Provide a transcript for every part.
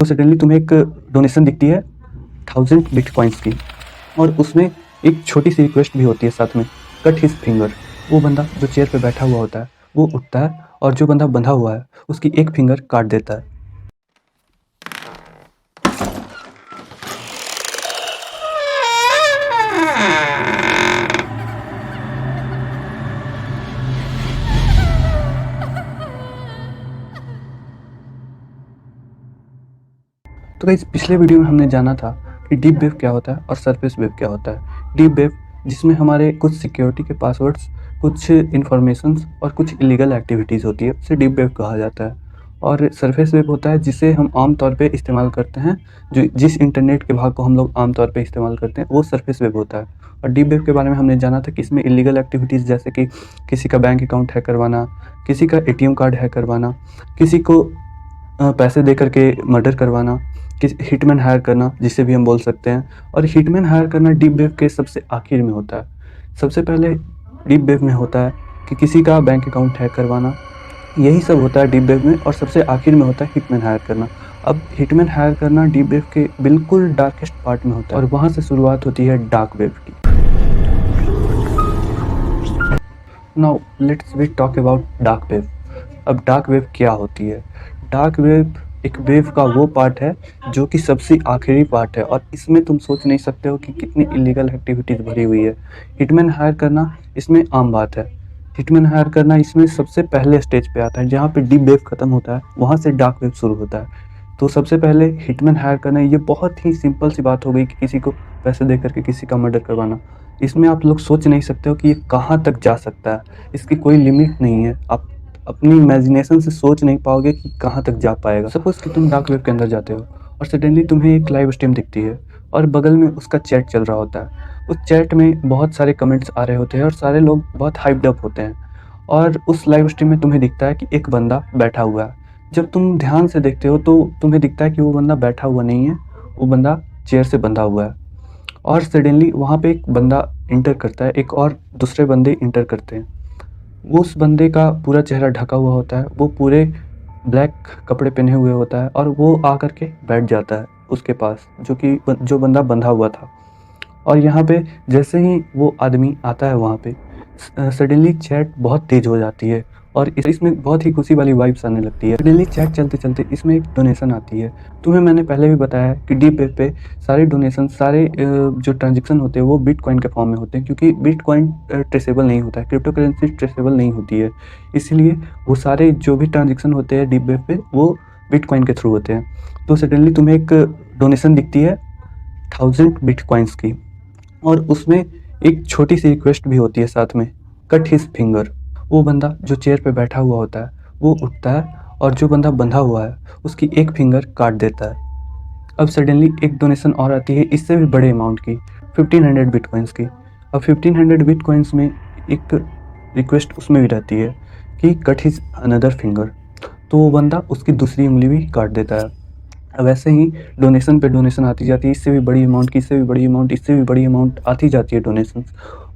तो सडनली तुम्हें एक डोनेशन दिखती है 1000 बिटकॉइंस की, और उसमें एक छोटी सी रिक्वेस्ट भी होती है साथ में, कट हिज फिंगर। वो बंदा जो चेयर पे बैठा हुआ होता है वो उठता है, और जो बंदा बंधा हुआ है उसकी एक फिंगर काट देता है। तो गाइस, पिछले वीडियो में हमने जाना था कि डीप वेब क्या होता है और सरफेस वेब क्या होता है। डीप वेब जिसमें हमारे कुछ सिक्योरिटी के पासवर्ड्स, कुछ इन्फॉर्मेशंस और कुछ इलीगल एक्टिविटीज़ होती है, उसे डीप वेब कहा जाता है। और सरफेस वेब होता है जिसे हम आम तौर पे इस्तेमाल करते हैं, जो जिस इंटरनेट के भाग को हम लोग आम तौर पे इस्तेमाल करते हैं वो सरफेस वेब होता है। और डीप वेब के बारे में हमने जाना था कि इसमें इलीगल एक्टिविटीज़ जैसे कि किसी का बैंक अकाउंट हैक करवाना, किसी का एटीएम कार्ड हैक करवाना, किसी को पैसे दे करके मर्डर करवाना, किसी हिटमैन हायर करना जिसे भी हम बोल सकते हैं। और हिटमैन हायर करना डीप वेब के सबसे आखिर में होता है। सबसे पहले डीप वेब में होता है कि किसी का बैंक अकाउंट हैक करवाना, यही सब होता है डीप वेब में। और सबसे आखिर में होता है हिटमैन हायर करना। अब हिटमैन हायर करना डीप वेब के बिल्कुल डार्केस्ट पार्ट में होता है, और वहाँ से शुरुआत होती है डार्क वेब की। Now let's we talk about dark web. अब डार्क वेब क्या होती है? डार्क वेब एक वेव का वो पार्ट है जो कि सबसे आखिरी पार्ट है, और इसमें तुम सोच नहीं सकते हो कि कितनी इलीगल एक्टिविटीज़ भरी हुई है। हिटमैन हायर करना इसमें आम बात है। हिटमैन हायर करना इसमें सबसे पहले स्टेज पे आता है, जहाँ पे डीप वेब खत्म होता है वहाँ से डार्क वेब शुरू होता है। तो सबसे पहले हिटमैन हायर करना, ये बहुत ही सिंपल सी बात हो गई कि किसी को पैसे दे करके किसी का मर्डर करवाना। इसमें आप लोग सोच नहीं सकते हो कि ये कहाँ तक जा सकता है, इसकी कोई लिमिट नहीं है। आप अपनी इमेजिनेशन से सोच नहीं पाओगे कि कहाँ तक जा पाएगा। सपोज कि तुम डार्क वेब के अंदर जाते हो और सडनली तुम्हें एक लाइव स्ट्रीम दिखती है, और बगल में उसका चैट चल रहा होता है। उस चैट में बहुत सारे कमेंट्स आ रहे होते हैं और सारे लोग बहुत हाइप्ड अप होते हैं। और उस लाइव स्ट्रीम में तुम्हें दिखता है कि एक बंदा बैठा हुआ है। जब तुम ध्यान से देखते हो तो तुम्हें दिखता है कि वो बंदा बैठा हुआ नहीं है, वो बंदा चेयर से बंधा हुआ है। और सडनली वहाँ पे एक बंदा इंटर करता है, एक और दूसरे बंदे इंटर करते हैं। उस बंदे का पूरा चेहरा ढका हुआ होता है, वो पूरे ब्लैक कपड़े पहने हुए होता है, और वो आकर के बैठ जाता है उसके पास, जो बंदा बंधा हुआ था। और यहाँ पे जैसे ही वो आदमी आता है वहाँ पे, सडनली चैट बहुत तेज़ हो जाती है, और इसमें बहुत ही खुशी वाली वाइब्स आने लगती है। सडनली चैट चलते चलते इसमें एक डोनेशन आती है। तुम्हें मैंने पहले भी बताया है कि डीप वेब पे सारे डोनेशन, सारे जो ट्रांजेक्शन होते हैं वो बिटकॉइन के फॉर्म में होते हैं, क्योंकि बिटकॉइन ट्रेसेबल नहीं होता है, क्रिप्टो करेंसी ट्रेसेबल नहीं होती है। इसलिए वो सारे जो भी ट्रांजेक्शन होते हैं डीप वेब पे वो बिटकॉइन के थ्रू होते हैं। तो सडनली तुम्हें एक डोनेशन दिखती है 1000 बिटकॉइंस की, और उसमें एक छोटी सी रिक्वेस्ट भी होती है साथ में, कट हिज फिंगर। वो बंदा जो चेयर पे बैठा हुआ होता है वो उठता है, और जो बंदा बंधा हुआ है उसकी एक फिंगर काट देता है। अब सडनली एक डोनेशन और आती है इससे भी बड़े अमाउंट की, 1500 बिटकॉइंस की। अब 1500 बिटकॉइंस में एक रिक्वेस्ट उसमें भी रहती है कि कट हिज अनदर फिंगर। तो वो बंदा उसकी दूसरी उंगली भी काट देता है। अब ऐसे ही डोनेशन पे डोनेशन आती जाती है, इससे भी बड़ी अमाउंट की, इससे भी बड़ी अमाउंट, इससे भी बड़ी अमाउंट आती जाती है डोनेशन,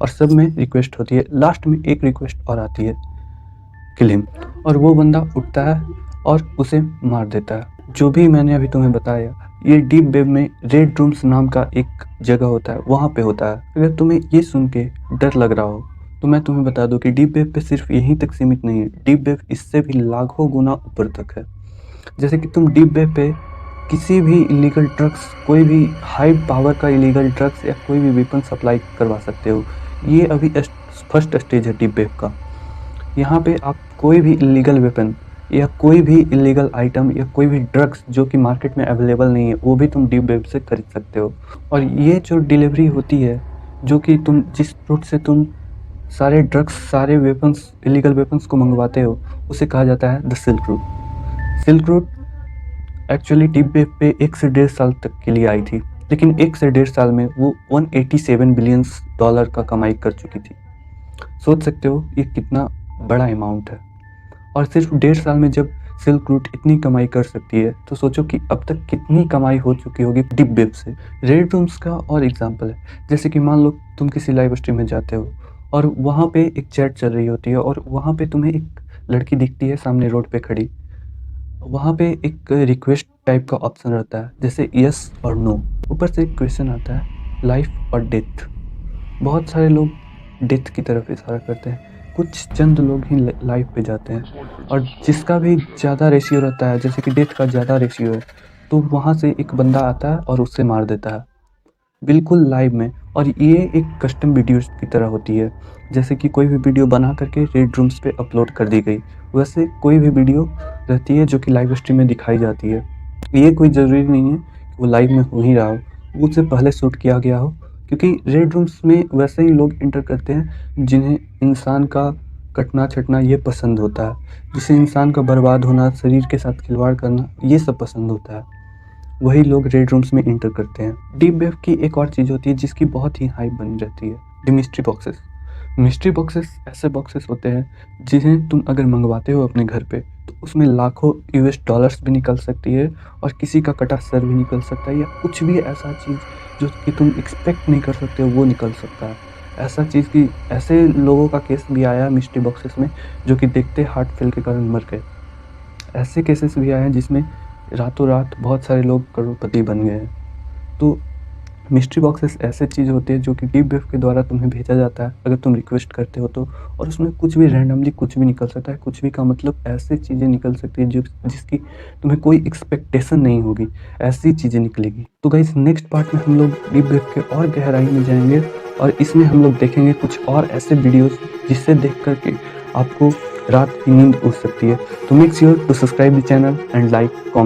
और सब में रिक्वेस्ट होती है। लास्ट में एक रिक्वेस्ट और आती है, किल हिम, और वो बंदा उठता है और उसे मार देता है। जो भी मैंने अभी तुम्हें बताया ये डीप वेब में रेड रूम्स नाम का एक जगह होता है, वहाँ पे होता है। अगर तुम्हें ये सुन के डर लग रहा हो तो मैं तुम्हें बता दूं कि डीप वेब पे सिर्फ यहीं तक सीमित नहीं है, डीप वेब इससे भी लाखों गुना ऊपर तक है। जैसे कि तुम डीप वेब पे किसी भी इलीगल ड्रग्स, कोई भी हाई पावर का इलीगल ड्रग्स या कोई भी वेपन सप्लाई करवा सकते हो। ये अभी फर्स्ट स्टेज है डीप वेब का। यहाँ पे आप कोई भी इलीगल वेपन या कोई भी इलीगल आइटम या कोई भी ड्रग्स जो कि मार्केट में अवेलेबल नहीं है वो भी तुम डीप वेब से खरीद सकते हो। और ये जो डिलीवरी होती है, जो कि तुम जिस रूट से तुम सारे ड्रग्स, सारे वेपन्स, इलीगल वेपन्स को मंगवाते हो, उसे कहा जाता है the silk route. Silk route actually deep web पे 1 से 1.5 साल तक के लिए आई थी, लेकिन 1 से 1.5 साल में वो 187 बिलियन डॉलर का कमाई कर चुकी थी। सोच सकते हो ये कितना बड़ा अमाउंट है। और सिर्फ 1.5 साल में जब सिल्क रूट इतनी कमाई कर सकती है तो सोचो कि अब तक कितनी कमाई हो चुकी होगी डीप वेब से। रेड रूम्स का और एग्जांपल है, जैसे कि मान लो तुम किसी लाइव स्ट्रीम में जाते हो और वहाँ पे एक चैट चल रही होती है, और वहाँ पे तुम्हें एक लड़की दिखती है सामने रोड पे खड़ी, वहाँ पे एक रिक्वेस्ट टाइप का ऑप्शन रहता है, जैसे यस और नो। ऊपर से एक क्वेश्चन आता है, लाइफ और डेथ। बहुत सारे लोग डेथ की तरफ इशारा करते हैं, कुछ चंद लोग ही लाइफ पे जाते हैं, और जिसका भी ज़्यादा रेशियो रहता है, जैसे कि डेथ का ज़्यादा रेशियो है, तो वहाँ से एक बंदा आता है और उससे मार देता है, बिल्कुल लाइव में। और ये एक कस्टम वीडियोस की तरह होती है, जैसे कि कोई भी वीडियो बना करके रेड रूम्स पे अपलोड कर दी गई, वैसे कोई भी वीडियो रहती है जो कि लाइव स्ट्रीम में दिखाई जाती है। ये कोई ज़रूरी नहीं है कि वो लाइव में हो ही रहा हो, वो उससे पहले शूट किया गया हो, क्योंकि रेड रूम्स में वैसे ही लोग इंटर करते हैं जिन्हें इंसान का कटना छटना ये पसंद होता है, जिसे इंसान का बर्बाद होना, शरीर के साथ खिलवाड़ करना, ये सब पसंद होता है, वही लोग रेड रूम्स में इंटर करते हैं। डीप वेब की एक और चीज़ होती है जिसकी बहुत ही हाइप बनी रहती है, the mystery boxes. Mystery boxes ऐसे बॉक्सेस होते हैं जिन्हें तुम अगर मंगवाते हो अपने घर पे, तो उसमें लाखों यूएस डॉलर्स भी निकल सकती है, और किसी का कटा सर भी निकल सकता है, या कुछ भी ऐसा चीज़ जो कि तुम एक्सपेक्ट नहीं कर सकते हो वो निकल सकता है। ऐसा चीज़ की ऐसे लोगों का केस भी आया मिस्ट्री बॉक्सेस में, जो कि देखते हार्ट फेल के कारण मर गए। ऐसे केसेस भी आए हैं जिसमें रातों रात बहुत सारे लोग करोड़पति बन गए हैं। तो मिस्ट्री बॉक्सेस ऐसे चीज़ होते हैं जो कि डीप वेब के द्वारा तुम्हें भेजा जाता है अगर तुम रिक्वेस्ट करते हो तो, और उसमें कुछ भी रैंडमली कुछ भी निकल सकता है। कुछ भी का मतलब ऐसी चीज़ें निकल सकती है जिसकी तुम्हें कोई एक्सपेक्टेशन नहीं होगी, ऐसी चीज़ें निकलेगी। तो गाइस, नेक्स्ट पार्ट में हम लोग डीप वेब के और गहराई में जाएंगे, और इसमें हम लोग देखेंगे कुछ और ऐसे वीडियोस जिससे देख करके आपको रात की नींद उड़ सकती है। तो make sure to subscribe the channel and like, comment.